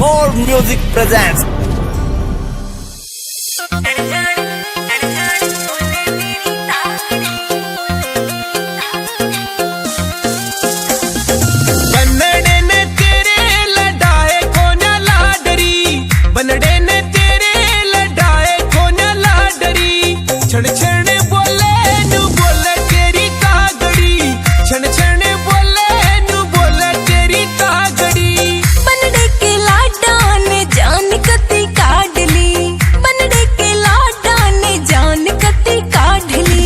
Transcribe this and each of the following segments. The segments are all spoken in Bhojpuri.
More Music presents बनड़े ने तेरे लड़ाए खोना लाडरी, बनड़े ने तेरे लड़ाए खोना लाडरी। छण छण बोले नू बोले तेरी तागड़ी, छण छण बोले नू बोले तेरी तागड़ी। बनड़े के लाडा ने जान कती काढ़ ली, बनड़े के लाडा ने जान कती काढ़ ली।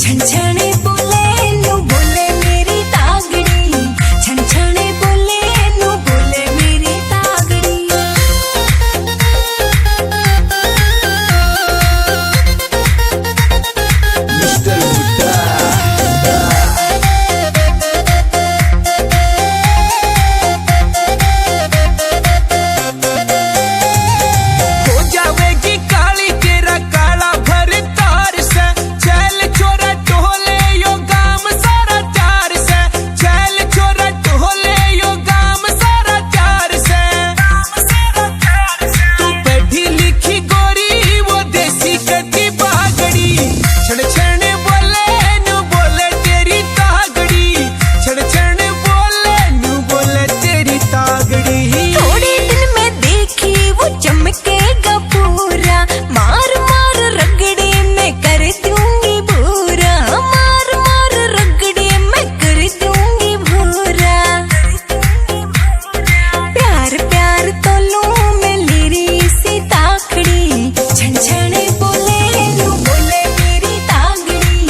छन छने बोले नू बोले मेरी तागड़ी, छन छने बोले नू बोले मेरी तागड़ी। हो जावेगी काली तेरा काला भर तार से, चल छोरा टोले यो गाम सारा चार से, चल छोरा टोले यो गाम सारा चार से। तू पढ़ी लिखी गोरी वो देसी कटी बागड़ी, छण छण बोले नू बोले तेरी तागड़ी, छण छण बोले नू बोले तेरी तागड़ी। थोड़े दिन में देखी वो चमकेगा पूरा, मार मार रगड़े मैं कर दूंगी भूरा, मार मार रगड़े मैं कर दूंगी भूरा। प्यार प्यार तो लूं मैं लिरी सी ताखड़ी, छन छने बोले नू बोले मेरी तागड़ी,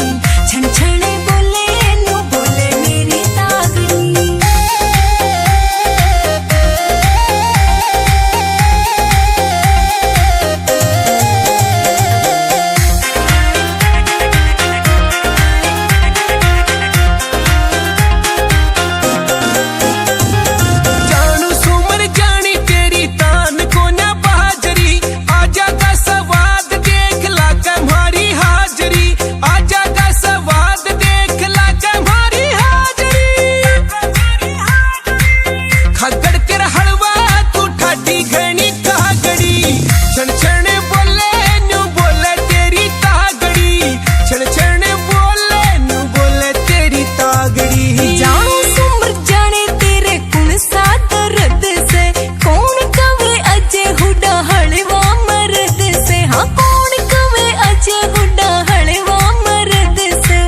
छन छने बोले नू बोले मेरी तागड़ी। जानू सुमर जानी तेरी तान को ना बाजरी, आजा का स्वाद देख ला तुम्हारी हाजरी, आजा का स्वाद देख ला तुम्हारी हाजरी। खगड़ तेरा हलवा तू ठाडी घनी तागड़ी, छण छण बोले नू बोले तेरी तागड़ी, छण छण बोले नू बोले तेरी तागड़ी। जाऊं सुमर जाने तेरे कुण सा दर्द से, कौन कवे अजय हुडा हलवा मर्द से, हाँ कौन कवे अजय हुडा हलवा मर्द से।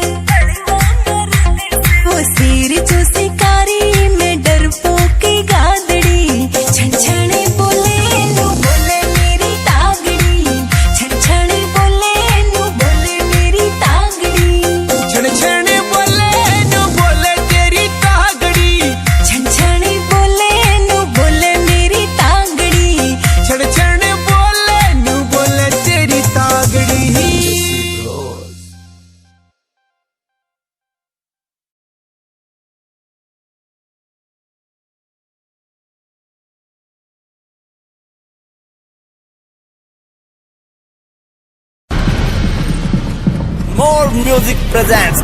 वो सिर जो शिकारी में डरपोक गादड़ी, छन छने बोले नू बोले मेरी तागड़ी, छन छने बोले नू बोले मेरी तागड़ी। छण छण बोले नू बोले तेरी तागड़ी, छन छने बोले नू बोले मेरी तागड़ी। छण छण बोले नू बोले तेरी तागड़ी। More Music presents